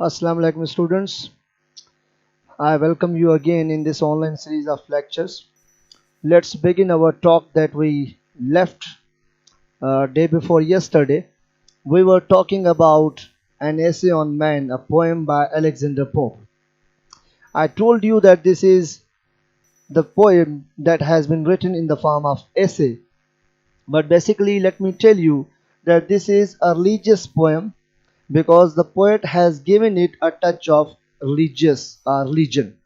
Assalamu alaikum students. I welcome you again in this online series of lectures. Let's begin our talk that we left day before yesterday. We were talking about an essay on man, a poem by Alexander Pope. I told you that this is the poem that has been written in the form of essay. But basically, let me tell you that this is a religious poem because the poet has given it a touch of religion.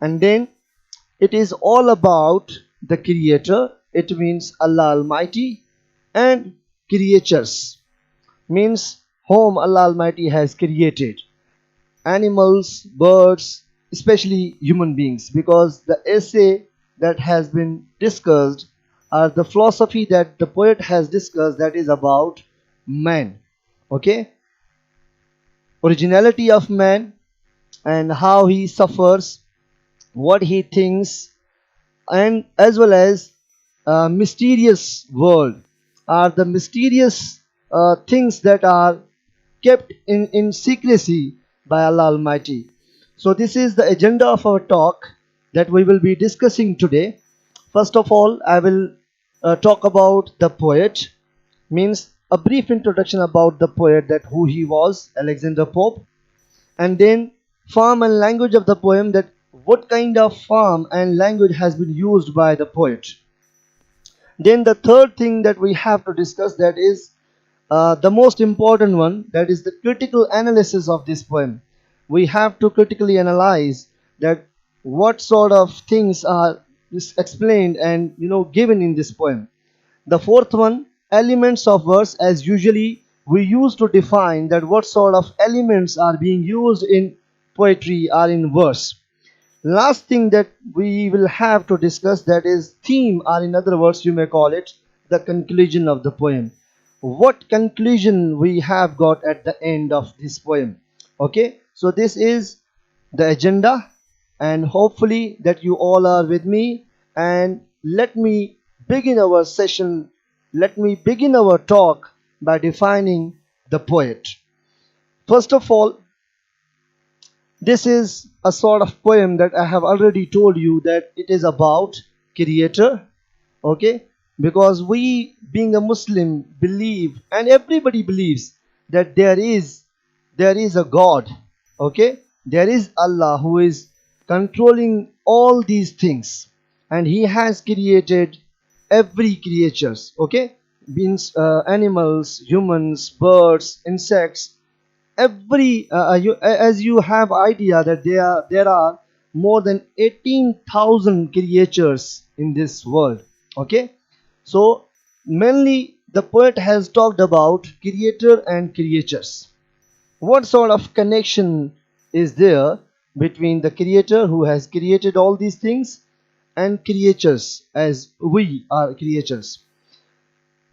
And then it is all about the creator. It means Allah Almighty, and creatures means whom Allah Almighty has created, animals, birds, especially human beings, because the essay that has been discussed, or the philosophy that the poet has discussed, that is about man. Okay, originality of man and how he suffers, what he thinks, and as well as mysterious world, are the mysterious things that are kept in secrecy by Allah Almighty. So this is the agenda of our talk that we will be discussing today. First of all, I will talk about the poet, means a brief introduction about the poet, that who he was, Alexander Pope, and then form and language of the poem, that what kind of form and language has been used by the poet. Then the third thing that we have to discuss, that is the most important one, that is the critical analysis of this poem. We have to critically analyze that what sort of things are explained and given in this poem. The fourth one, elements of verse, as usually we used to define that what sort of elements are being used in poetry or in verse. Last thing that we will have to discuss, that is theme, or in other words you may call it the conclusion of the poem. What conclusion we have got at the end of this poem. Okay, so this is the agenda, and hopefully that you all are with me, and let me begin our session. Let me begin our talk by defining the poet. First of all, this is a sort of poem that I have already told you that it is about creator. Okay, because we being a Muslim believe, and everybody believes, that there is a God. Okay, there is Allah who is controlling all these things, and he has created every creatures. Okay, means animals, humans, birds, insects, every as you have idea that there are more than 18,000 creatures in this world. Okay, so mainly the poet has talked about creator and creatures. What sort of connection is there between the creator who has created all these things and creatures, as we are creatures?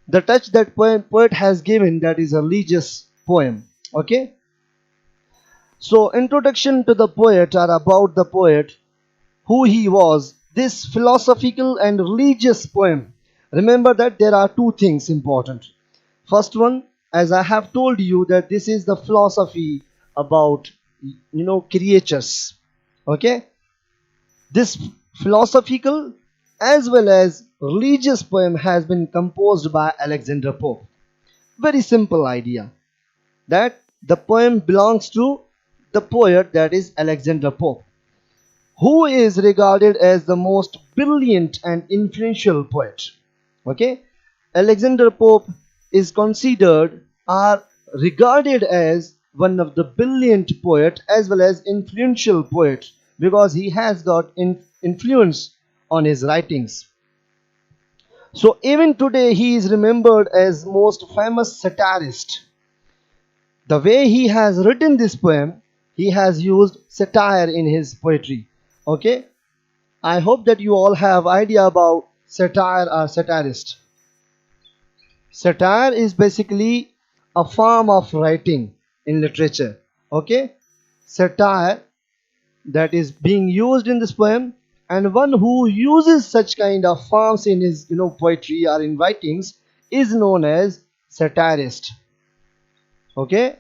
The touch that poet has given, that is a religious poem. Okay, so introduction to the poet, or about the poet, who he was, this philosophical and religious poem. Remember that there are two things important. First one, as I have told you, that this is the philosophy about creatures. Okay, this philosophical as well as religious poem has been composed by Alexander Pope. Very simple idea, that the poem belongs to the poet, that is Alexander Pope, who is regarded as the most brilliant and influential poet. Okay, Alexander Pope is considered or regarded as one of the brilliant poet as well as influential poet, because he has got influence on his writings. So even today he is remembered as most famous satirist. The way he has written this poem, he has used satire in his poetry. Okay, I hope that you all have idea about satire or satirist. Satire is basically a form of writing in literature. Okay, satire that is being used in this poem, and one who uses such kind of forms in his poetry or in writings is known as satirist. Okay,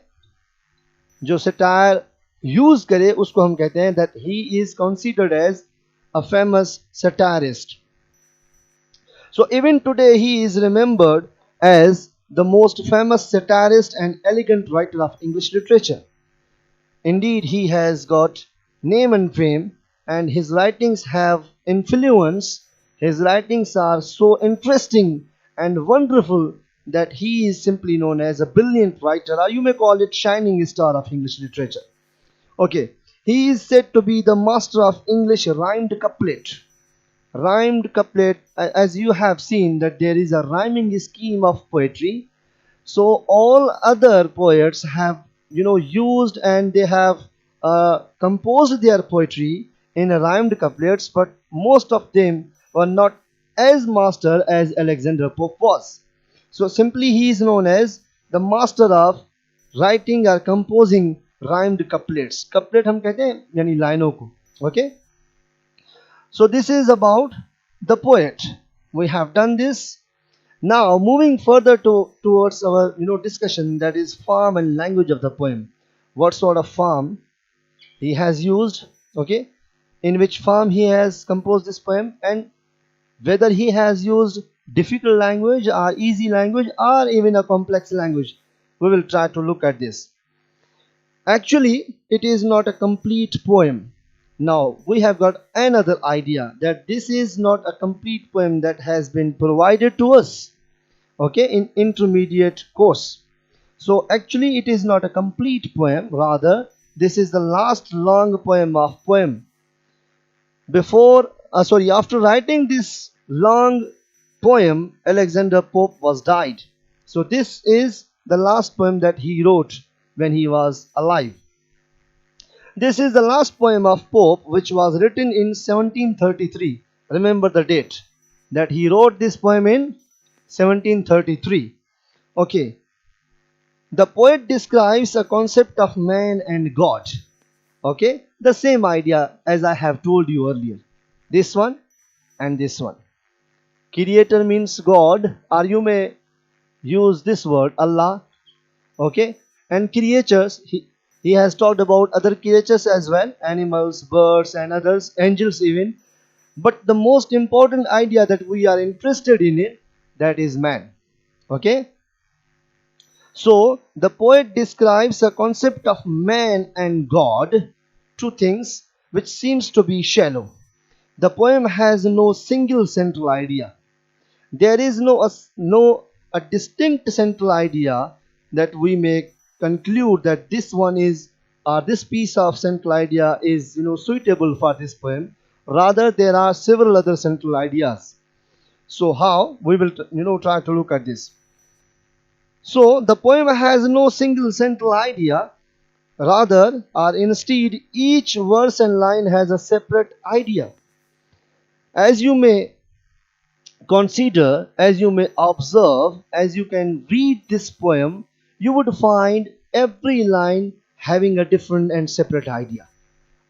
जो satire use करे उसको हम कहते हैं that he is considered as a famous satirist. So even today he is remembered as the most famous satirist and elegant writer of English literature. Indeed, he has got name and fame, and his writings have influence. His writings are so interesting and wonderful that he is simply known as a brilliant writer, or you may call it shining star of English literature. Okay, he is said to be the master of English rhymed couplet. Rhymed couplet, as you have seen that there is a rhyming scheme of poetry, so all other poets have used and they have composed their poetry in rhymed couplets, but most of them were not as master as Alexander Pope was. So simply he is known as the master of writing or composing rhymed couplets. Couplet हम कहते हैं यानी लाइनों को. Okay, so this is about the poet. We have done this. Now, moving further towards our discussion, that is form and language of the poem. What sort of form he has used, okay? In which form he has composed this poem, and whether he has used difficult language or easy language or even a complex language. We will try to look at this. Actually, it is not a complete poem. Now, we have got another idea that this is not a complete poem that has been provided to us, okay, in intermediate course. So actually it is not a complete poem, rather this is the last long poem of poem. After writing this long poem, Alexander Pope was died. So this is the last poem that he wrote when he was alive. This is the last poem of Pope, which was written in 1733. Remember the date that he wrote this poem in 1733. Okay. The poet describes a concept of man and God. Okay. The same idea as I have told you earlier. This one and this one. Creator means God, or you may use this word Allah. Okay. And creatures, he has talked about other creatures as well, animals, birds and others, angels even. But the most important idea that we are interested in it, that is man. Okay. So the poet describes a concept of man and God, two things which seems to be shallow. The poem has no single central idea. There is no a distinct central idea that we may conclude that this one is, or this piece of central idea is suitable for this poem. Rather, there are several other central ideas. So how we will try to look at this. So the poem has no single central idea. Rather, or instead, each verse and line has a separate idea. As you may consider, as you may observe, as you can read this poem, you would find every line having a different and separate idea.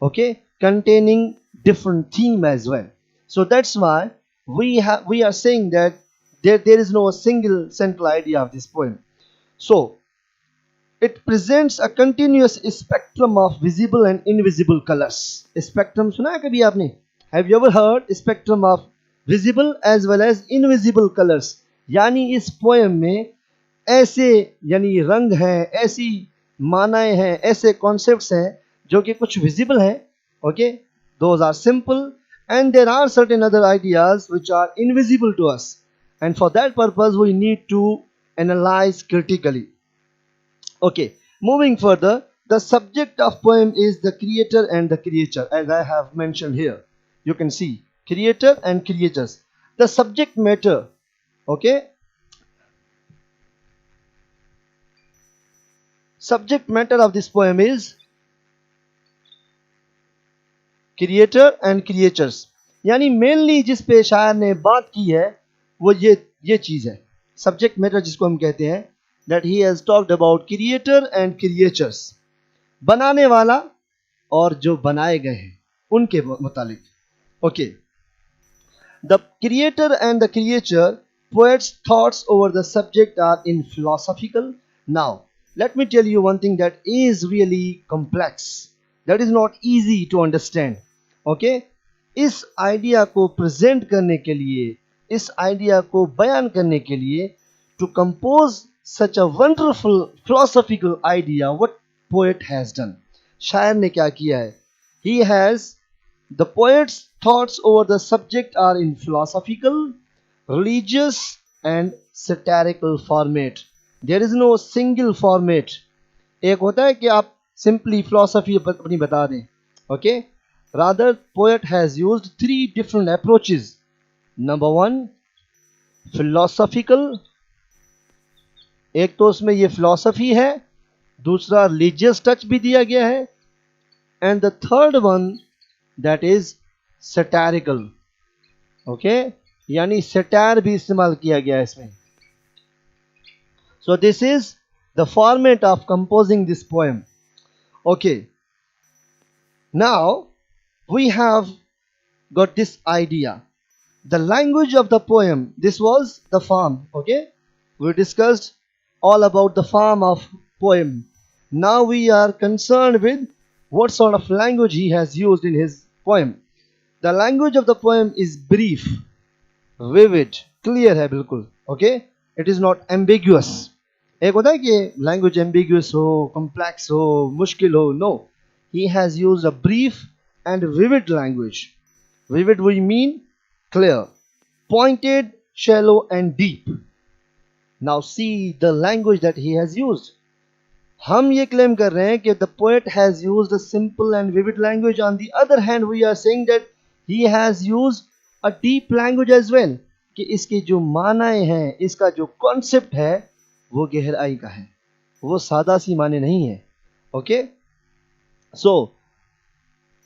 Okay, containing different theme as well. So that's why we are saying that there is no single central idea of this poem. So it presents a continuous spectrum of visible and invisible colors. Spectrum सुना है कभी आपने? Have you ever heard spectrum of visible as well as invisible colors? यानी इस poem में ऐसे यानी रंग हैं, ऐसी मानाएं हैं, ऐसे कॉन्सेप्ट्स हैं जो कि कुछ विजिबल हैं. Okay, those are simple, and there are certain other ideas which are invisible to us, and for that purpose we need to analyze critically. Okay, moving further, the subject of poem is the creator and the creature, as I have mentioned here. You can see creator and creatures. The subject matter, okay, subject matter of this poem is creator and creatures. यानी mainly जिस पे शायर ने बात की है वो ये चीज है, सब्जेक्ट मैटर जिसको हम कहते हैं, that he has talked about creator and creatures. बनाने वाला और जो बनाए गए हैं उनके मुतालिक. Okay, the creator and the creature, poet's thoughts over the subject are in philosophical. Now let me tell you one thing that is really complex, that is not easy to understand. Okay, इस idea को present करने के लिए, इस idea को बयान करने के लिए, to compose such a wonderful philosophical idea, what poet has done, शायर ने क्या किया है? He has, the poet's thoughts over the subject are in philosophical, religious and satirical format. There is no single format. एक होता है कि आप simply philosophy अपनी बता दें. Okay, rather poet has used three different approaches. Number one, philosophical, एक तो उसमें ये philosophy है, दूसरा religious touch भी दिया गया है, and the third one that is satirical. Okay, यानी satire भी इस्तेमाल किया गया है इसमें. So this is the format of composing this poem. Okay, now we have got this idea. The language of the poem, this was the form. Okay, we discussed all about the form of poem. Now we are concerned with what sort of language he has used in his poem. The language of the poem is brief, vivid, clear है बिल्कुल. Okay, it is not ambiguous. एक होता है कि language ambiguous हो, complex हो, मुश्किल हो. No, he has used a brief and vivid language. Vivid we mean clear, pointed, shallow and deep. Now see the language that he has used. हम ये claim कर रहे हैं कि the poet has used a simple and vivid language. On the other hand, we are saying that he has used a deep language as well. कि इसके जो मानाएं हैं, इसका जो concept है, वो गहराई का है, वो सादा सी माने नहीं है. Okay, so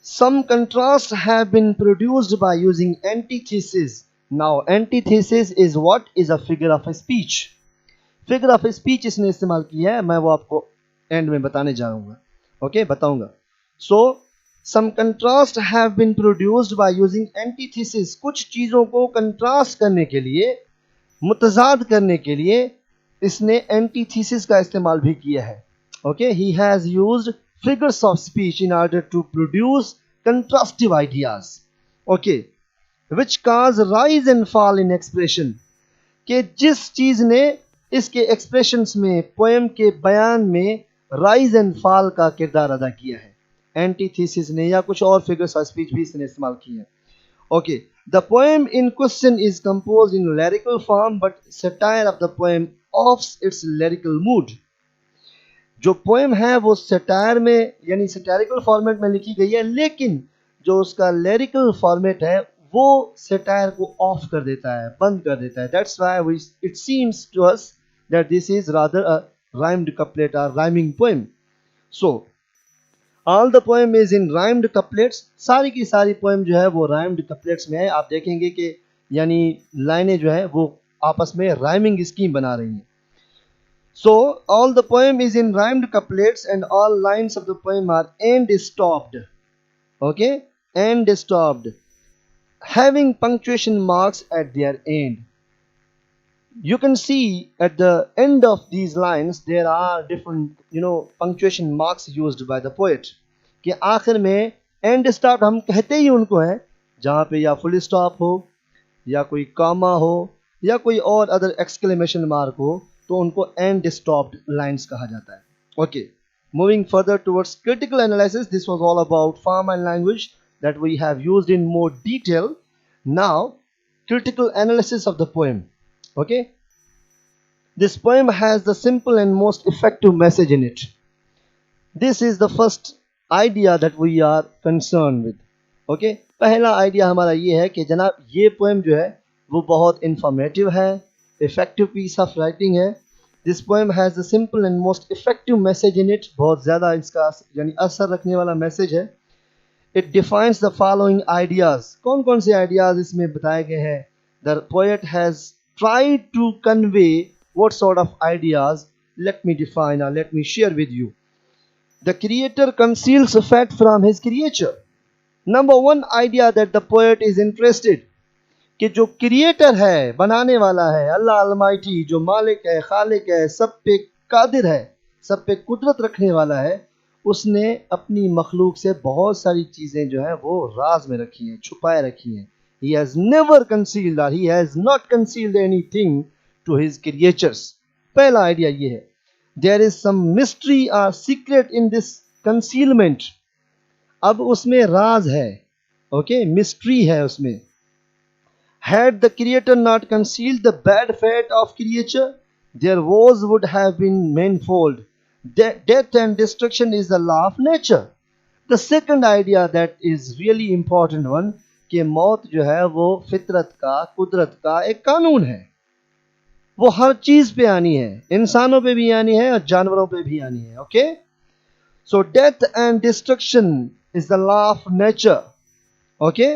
some contrasts have been produced by using antithesis. Now antithesis is what? Is a figure of a speech. Figure of a speech इसने इस्तेमाल किया है, मैं वो आपको एंड में बताने जाऊंगा. ओके, बताऊंगा. सो some contrast have been produced by using antithesis. कुछ चीजों को कंट्रास्ट करने के लिए, मुतजाद करने के लिए इसने एंटीथीसिस का इस्तेमाल भी किया है. Okay, he has used figures of speech in order to produce contrastive ideas. Okay, which cause rise and fall in expression. कि जिस चीज ने इसके एक्सप्रेशंस में, पोएम के बयान में राइज एंड फॉल का किरदार अदा किया है, एंटीथीसिस ने, या कुछ और फिगर्स ऑफ स्पीच भी इसने इस्तेमाल किए हैं. Okay, the poem in question is composed in lyrical form but satire of the poem offs it's lyrical mood. जो पोएम है वो सटायर में यानी सटायरिकल फॉर्मेट में लिखी गई है, लेकिन जो उसका लिरिकल फॉर्मेट है वो सटायर को ऑफ कर देता है, बंद कर देता है. That's why it seems to us that this is rather a rhymed couplet or rhyming poem. So all the poem is in rhymed couplets. सारी की सारी पोएम जो है वो rhymed couplets में है. आप देखेंगे कि यानी लाइनें जो है वो आपस में rhyming स्कीम बना रही हैं. So all the poem is in rhymed couplets and all lines of the poem are end stopped. Okay, end stopped, having punctuation marks at their end. You can see at the end of these lines there are different punctuation marks used by the poet. कि आखिर में end stop हम कहते ही उनको हैं जहाँ पे या full stop हो, या कोई comma हो, या कोई और other exclamation mark हो, तो उनको end stopped lines कहा जाता है. Okay, moving further towards critical analysis. This was all about form and language that we have used in more detail. Now critical analysis of the poem. Okay, this poem has the simple and most effective message in it. This is the first idea that we are concerned with. Okay, पहला idea हमारा ये है कि जनाब ये poem जो है वो बहुत इंफॉर्मेटिव है, इफेक्टिव पीस ऑफ राइटिंग है. This poem has the simple and most effective message in it. बहुत ज़्यादा इसका यानी असर रखने वाला मैसेज है. It defines the following ideas. कौन कौन से आइडियाज़ इसमें बताए गए हैं? The poet has tried to convey what sort of ideas. Let me define or let me share with you. The creator conceals a fact from his creature. Number one idea that the poet is interested कि जो creator है, बनाने वाला है, अल्लाह Almighty, जो मालिक है, खालिक है, सब पे कादिर है, सब पे कुदरत रखने वाला है, उसने अपनी मखलूक से बहुत सारी चीज़ें जो है वो राज में रखी हैं, छुपाए रखी हैं. He has never concealed or he has not concealed anything to his creatures. पहला आइडिया ये है. There is some mystery or secret in this concealment. अब उसमें राज है, ओके, मिस्ट्री है उसमें. Had the creator not concealed the bad fate of creature, their woes would have been manifold. Death and destruction is the law of nature. The second idea that is really important one, कि मौत जो है वो फितरत का, कुदरत का एक कानून है. वो हर चीज पे आनी है, इंसानों पे भी आनी है और जानवरों पे भी आनी है. Okay, so death and destruction is the law of nature. Okay,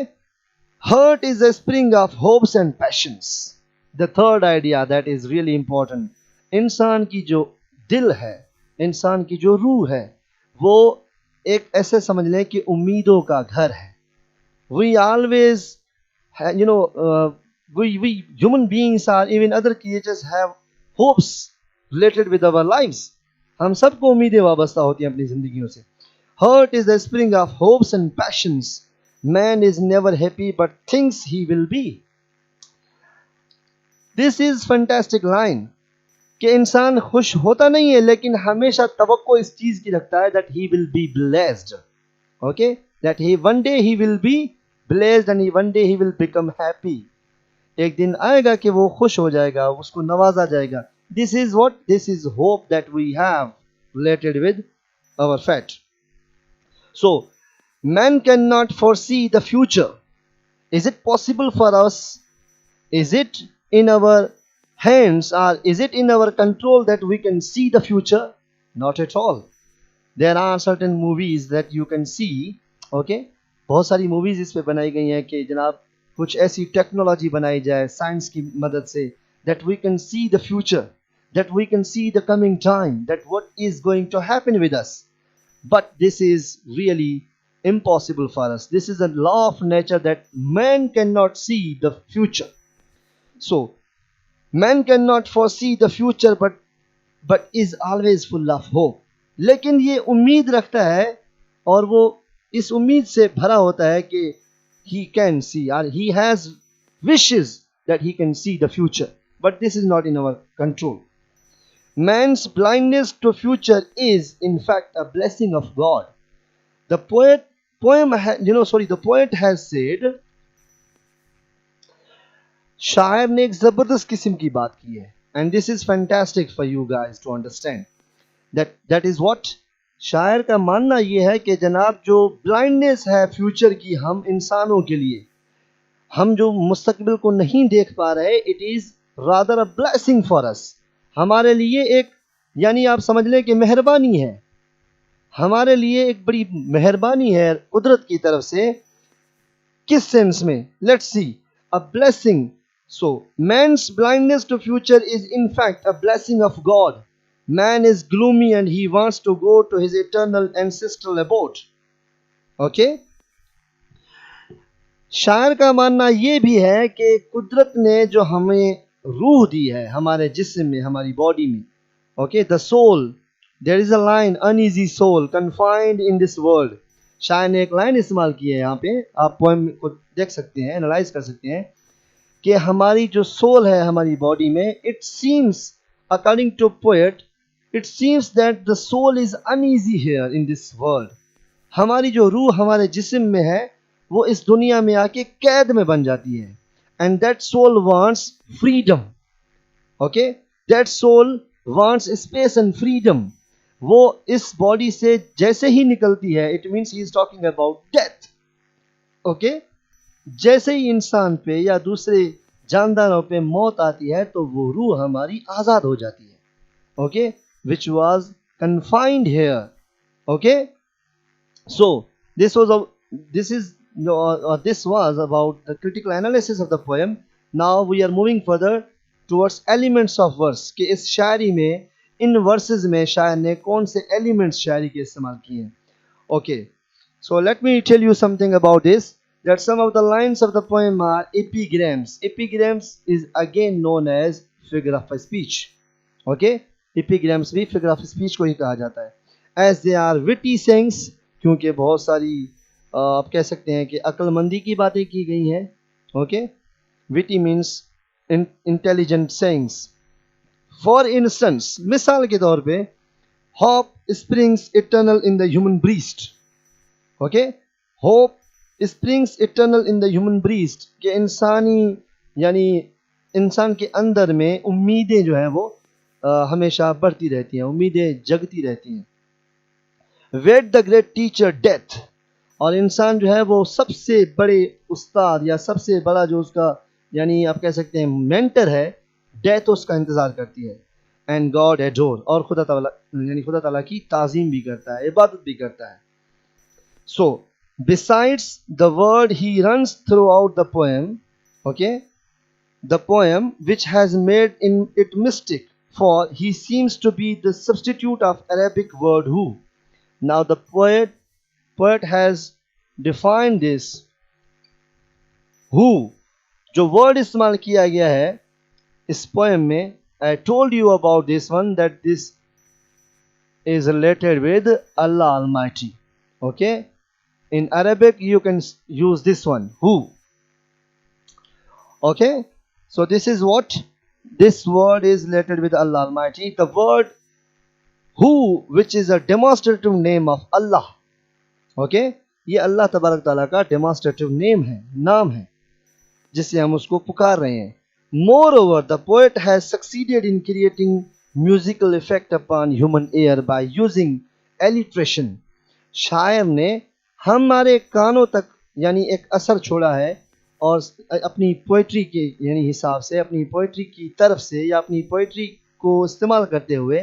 heart is the spring of hopes and passions. The third idea that is really important, इंसान की जो दिल है, इंसान की जो रूह है, वो एक ऐसे समझ लें कि उम्मीदों का घर है. We always, we human beings or even other creatures have hopes related with our lives. हम सबको उम्मीदें वाबस्ता होती हैं अपनी जिंदगियों से. Heart is the spring of hopes and passions. Man is never happy but thinks he will be. This is fantastic line. कि इंसान खुश होता नहीं है लेकिन हमेशा तवक्को इस चीज की रखता है that he will be blessed. Okay, that he one day he will be blessed and one day he will become happy. एक दिन आएगा कि वो खुश हो जाएगा, उसको नवाजा जाएगा. This is what? This is hope that we have related with our fate. So, man cannot foresee the future. Is it possible for us? Is it in our hands or is it in our control that we can see the future? Not at all. There are certain movies that you can see. Okay, बहुत सारी movies इस पे बनाई गई हैं कि जनाब कुछ ऐसी टेक्नोलॉजी बनाई जाए साइंस की मदद से, that we can see the future, that we can see the coming time, that what is going to happen with us. But this is really impossible for us. This is a law of nature that man cannot see the future. So man cannot foresee the future but is always full of hope. लेकिन ये उम्मीद रखता है और वो इस उम्मीद से भरा होता है कि he can see or he has wishes that he can see the future, but this is not in our control. Man's blindness to future is in fact a blessing of God. The poet has said, शायर ने एक जबरदस्त किस्म की बात की है, and this is fantastic for you guys to understand. That is what? शायर का मानना यह है कि जनाब जो ब्लाइंडनेस है फ्यूचर की हम इंसानों के लिए, हम जो मुस्तकबिल को नहीं देख पा रहे, it is rather a blessing for us. हमारे लिए एक, यानी आप समझ लें कि मेहरबानी है, हमारे लिए एक बड़ी मेहरबानी है कुदरत की तरफ से. किस सेंस में? Let's see. A blessing. So man's blindness to future is in fact a blessing of God. Man is gloomy and he wants to go to his eternal ancestral abode. Okay? शायर का मानना ये भी है कि कुदरत ने जो हमें रूह दी है हमारे जिस्म में, हमारी बॉडी में, okay, the soul, there is a line, uneasy soul confined in this world. शायर ने एक लाइन इस्तेमाल की है यहाँ पे, आप पोएम को देख सकते हैं, एनालाइज कर सकते हैं कि हमारी जो सोल है हमारी बॉडी में, it seems according to poet, it seems that the soul is uneasy here in this world. हमारी जो रूह हमारे जिस्म में है वो इस दुनिया में आके कैद में बन जाती है. And that soul wants freedom. Okay? That soul wants space and freedom. वो इस बॉडी से जैसे ही निकलती है, it means he is talking about death. Okay? जैसे ही इंसान पे या दूसरे जानदारों पे मौत आती है तो वो रूह हमारी आज़ाद हो जाती है. Okay? Which was confined here. Okay, so this was about the critical analysis of the poem. Now we are moving further towards elements of verse. कि इस शायरी में, इन verses में शायर ने कौन से elements शायरी के इस्तेमाल किए हैं. Okay, so let me tell you something about this. That some of the lines of the poem are epigrams. Epigrams is again known as figure of speech. Okay. एपिग्राम्स भी फिगर ऑफ स्पीच को ही कहा जाता है। As they are witty sayings, क्योंकि बहुत सारी आप कह सकते हैं कि अक्लमंदी की बातें की गई हैं। Okay, witty means intelligent sayings. For instance, मिसाल के तौर पे, hope springs eternal in the human breast. Okay, hope springs eternal in the human breast, के इंसानी यानी इंसान के अंदर में उम्मीदें जो हैं वो हमेशा बढ़ती रहती हैं, उम्मीदें जगती रहती हैं। Wait the great teacher death, और इंसान जो है वो सबसे बड़े उस्ताद या सबसे बड़ा जो उसका यानी आप कह सकते हैं मेंटर है, डेथ उसका इंतज़ार करती है। एंड गॉड एडोर, और खुदा ताला यानी खुदा ताला की ताज़ीम भी करता है, इबादत भी करता है। So besides the word he runs through out the poem, okay, the poem which has made in it mystic, for he seems to be the substitute of Arabic word who. Now the poet has defined this who, जो word इस्तेमाल किया गया है इस poem में, I told you about this one, that this is related with Allah Almighty. Okay, in Arabic you can use this one, who. Okay, so this is what this word is related with Allah Almighty. The word who, which is a demonstrative name of Allah. Okay, ये अल्लाह तबारक ताला का demonstrative name है, नाम है, जिससे हम उसको पुकार रहे हैं। Moreover, the poet has succeeded in creating musical effect upon human ear by using alliteration. शायर ने हमारे कानों तक यानी एक असर छोड़ा है, और अपनी पोइट्री के यानी हिसाब से, अपनी पोइट्री की तरफ से या अपनी पोइट्री को इस्तेमाल करते हुए,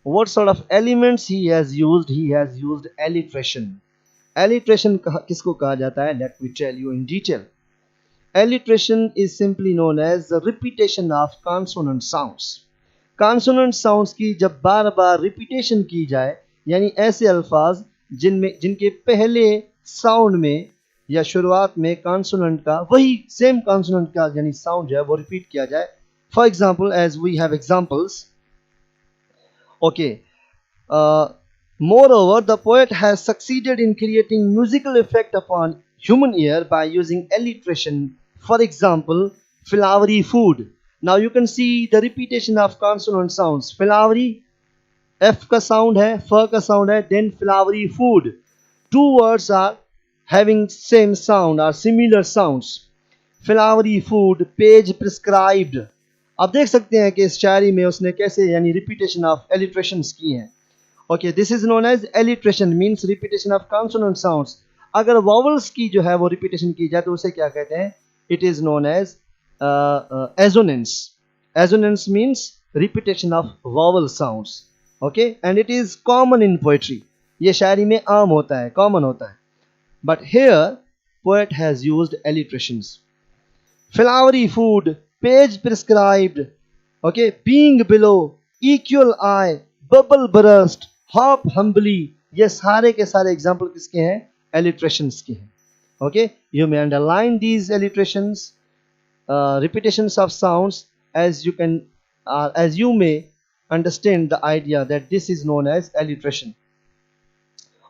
what sort of elements he has used? He has used alliteration. Alliteration किसको कहा जाता है? Let me tell you in detail. Alliteration is simply known as the repetition of consonant sounds. Consonant sounds की जब बार बार रिपीटेशन की जाए, यानी ऐसे अल्फाज जिनके पहले साउंड में या शुरुआत में कॉन्सोनेंट का वही सेम कॉन्सोनेंट का यानी साउंड जो है वो रिपीट किया जाए। For example, as we have examples, okay, moreover the poet has succeeded in creating musical effect upon human ear by using alliteration. For example, flowery food. Now you can see the repetition of consonant sounds. Flowery F का sound है, फ का sound है, then flowery food. Two words are having same sound or similar sounds. Flowery food, page prescribed. आप देख सकते हैं कि इस शायरी में उसने कैसे यानी रिपीटेशन ऑफ एलिट्रेशंस की हैं। Okay, this is known as alliteration, means repetition of consonant sounds. अगर वॉवल्स की जो है वो रिपीटेशन की जाए तो उसे क्या कहते हैं? It is known as assonance. Assonance means repetition of vowel sounds. Okay, and it is common in poetry. ये शायरी में आम होता है, कॉमन होता है। But here, poet has used alliterations. Flowery food, page prescribed, okay, being below, equal eye, bubble burst, hop humbly. ये सारे के सारे एग्जाम्पल किसके हैं? Alliterations के हैं. Okay, you may underline these alliterations, repetitions of sounds, as you may understand the idea that this is known as alliteration.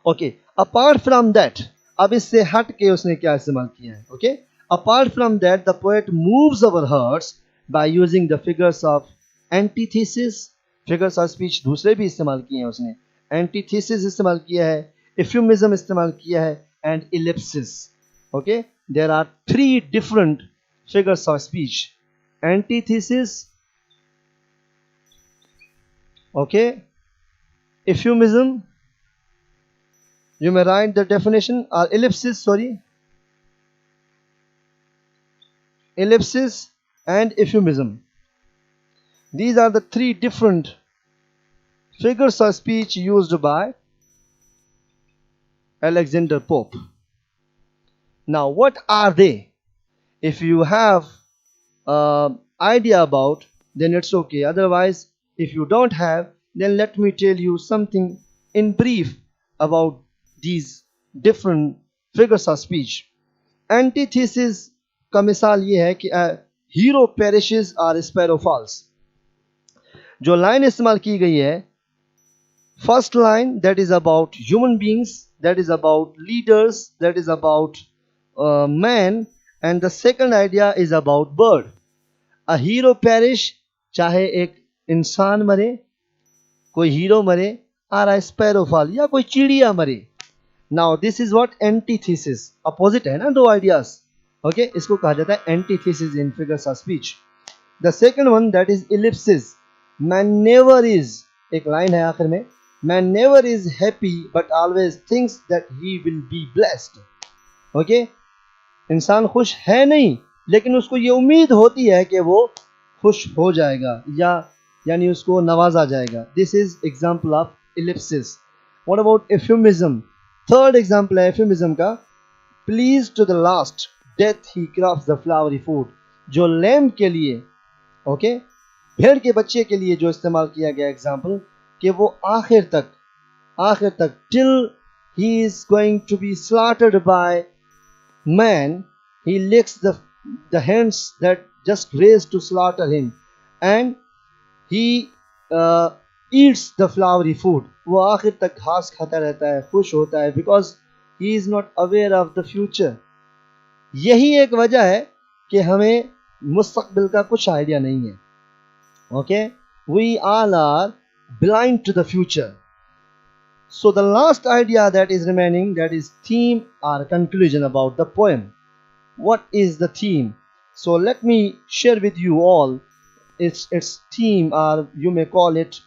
Okay, apart from that, अब इससे हट के उसने क्या इस्तेमाल किया है? Okay, apart from that the poet moves our hearts by using the figures of antithesis. Figures of speech दूसरे भी इस्तेमाल किए हैं उसने। एंटीथेसिस इस्तेमाल किया है, इफ्यूमिज्म इस्तेमाल किया है, and ellipsis. Okay, there are 3 different figures of speech. Antithesis, okay, euphemism, you may write the definition, or ellipsis, ellipsis and euphemism. These are the 3 different figures of speech used by Alexander Pope. Now, what are they? If you have idea about, then it's okay. Otherwise, if you don't have, then let me tell you something in brief about these different figures of speech. Antithesis का मिसाल ये है कि hero perishes or sparrow falls. जो line इस्तेमाल की गई है, first line that is about human beings, that is about leaders, that is about man, and the second idea is about bird. A hero perish, चाहे एक इंसान मरे, कोई हीरो मरे, और अ स्पैरो फॉल, या कोई चिड़िया मरे. Now this is what antithesis, opposite है ना दो आइडियाज. ओके, इसको कहा जाता है antithesis in figures of speech. The second one that is ellipsis. Man never is, एक लाइन है आखिर में, man never is happy but always thinks that he will be blessed. Okay, इंसान खुश है नहीं, लेकिन उसको ये उम्मीद होती है कि वो खुश हो जाएगा, या यानी उसको नवाजा जाएगा. This is example of ellipsis. What about euphemism? Third example है एफ्यूमिज्म का. Pleased to the last death he crops the flowery food. जो लैम्ब के लिए, ओके, भेड़ के बच्चे के लिए जो इस्तेमाल किया गया एग्जाम्पल, कि वो आखिर तक till he is going to be slaughtered by man, he licks the hands that just raised to slaughter him, and he eats the flowery food. वो आखिर तक घास खाता रहता है, खुश होता है, because he is not aware of the future. यही एक वजह है कि हमें मुस्तकबिल का कुछ आइडिया नहीं है. Okay, we all are blind to the future. So the last idea that is remaining, that is theme or conclusion about the poem. What is the theme? So let me share with you all its theme, or you may call it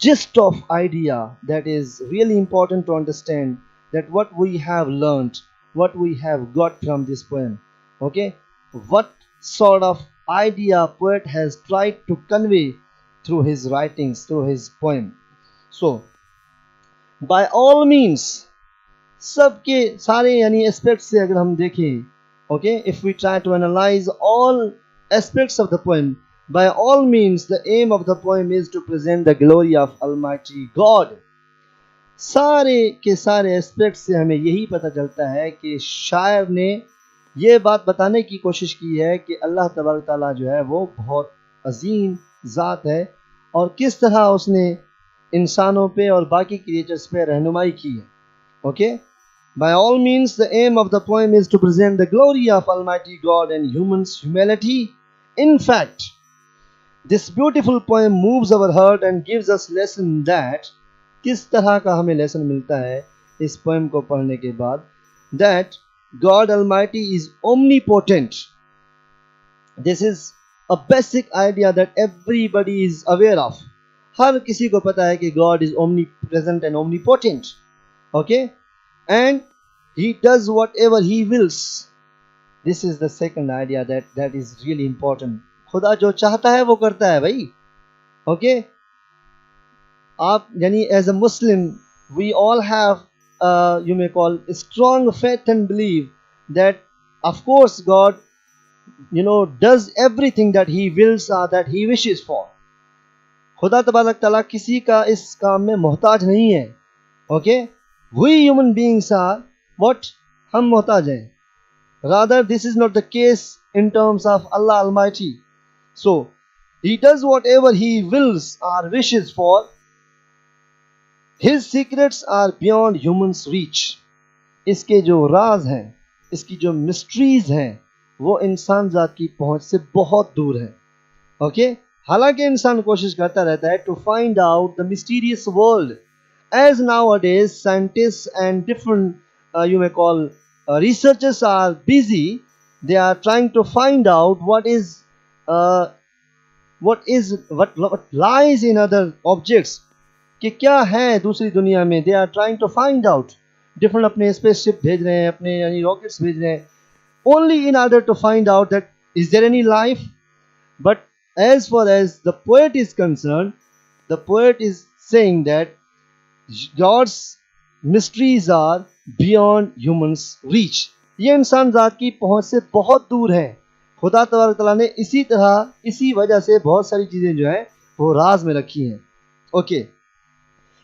gist of idea, that is really important to understand, that what we have learned, what we have got from this poem. Okay, what sort of idea poet has tried to convey through his writings, through his poem. So by all means, सबके सारे यानी aspects से अगर हम देखें, okay, if we try to analyze all aspects of the poem, by all means the aim of the poem is to present the glory of Almighty God. सारे के सारे एस्पेक्ट से हमें यही पता चलता है कि शायर ने ये बात बताने की कोशिश की है कि अल्लाह तबारक ताला जो है वो बहुत अजीम ज़ात है, और किस तरह उसने इंसानों पे और बाकी क्रिएचर्स पे रहनुमाई की है. Okay, by all means the aim of the poem is to present the glory of Almighty God and humans' humanity. In fact, this beautiful poem moves our heart and gives us lesson that, किस तरह का हमें lesson मिलता है इस poem को पढ़ने के बाद, that God Almighty is omnipotent. This is a basic idea that everybody is aware of. हर किसी को पता है कि God is omnipresent and omnipotent. Okay, and he does whatever he wills. This is the second idea that is really important. खुदा जो चाहता है वो करता है भाई. Okay, आप यानी as a Muslim we all have you may call strong faith and belief that of course God does everything that he wills or that he wishes for. खुदा तबारक ताला किसी का इस काम में मोहताज नहीं है. Okay, we human beings are what, हम मोहताज हैं. Rather this is not the case in terms of Allah almighty. So he does whatever he wills और wishes for. His secrets are beyond humans reach. इसके जो राज हैं, इसकी जो mysteries हैं, वो इंसान जात की पहुंच से बहुत दूर है. ओके, हालांकि इंसान कोशिश करता रहता है to find out the mysterious world, as nowadays scientists and different you may call researchers are busy. They are trying to find out what lies in other objects, कि क्या है दूसरी दुनिया में. They are trying to find out. Different अपने spaceship भेज रहे हैं, अपने यानी रॉकेट्स भेज रहे हैं, only in order to find out that is there any life. But as far as the poet is concerned, the poet is saying that God's mysteries are beyond humans' reach. ये इंसान जात की पहुंच से बहुत दूर है. खुदा तबारक तआला ने इसी वजह से बहुत सारी चीजें जो हैं वो राज में रखी हैं. Okay,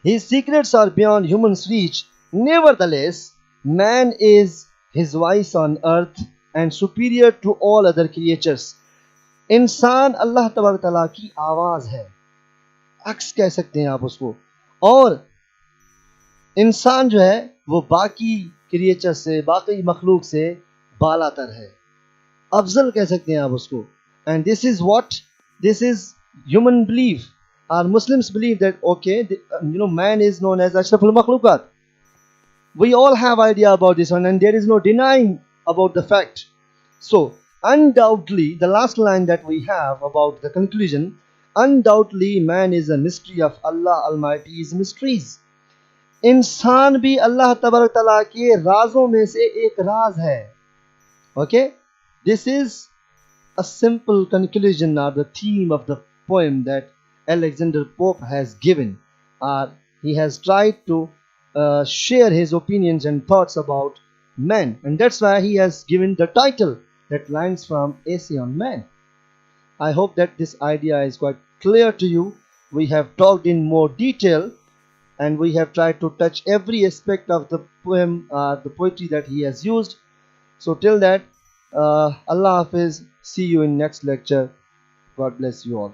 his secrets are beyond humans' reach. Nevertheless, man is his voice on earth and superior to all other creatures. इंसान अल्लाह तबारक तआला की आवाज है, अक्स कह सकते हैं आप उसको। और इंसान जो है वो बाकी क्रिएचर से, बाकी मखलूक से बालातर है, अफजल कह सकते हैं आप उसको। And this is what, this is human belief. Are Muslims believe that okay, man is known as अशरफुल मखलूकात। We all have idea about this one, and there is no denying about the fact. So undoubtedly, the last line that we have about the conclusion, undoubtedly man is a mystery of Allah Almighty's mysteries. इंसान भी अल्लाह तबारक तआला के राजों में से एक राज है। Okay, this is a simple conclusion or the theme of the poem that Alexander Pope has given, or he has tried to share his opinions and thoughts about man, and that's why he has given the title that lines from Essay on Man. I hope that this idea is quite clear to you. We have talked in more detail, and we have tried to touch every aspect of the poem, the poetry that he has used. So till that, Allah Hafiz. See you in next lecture. God bless you all.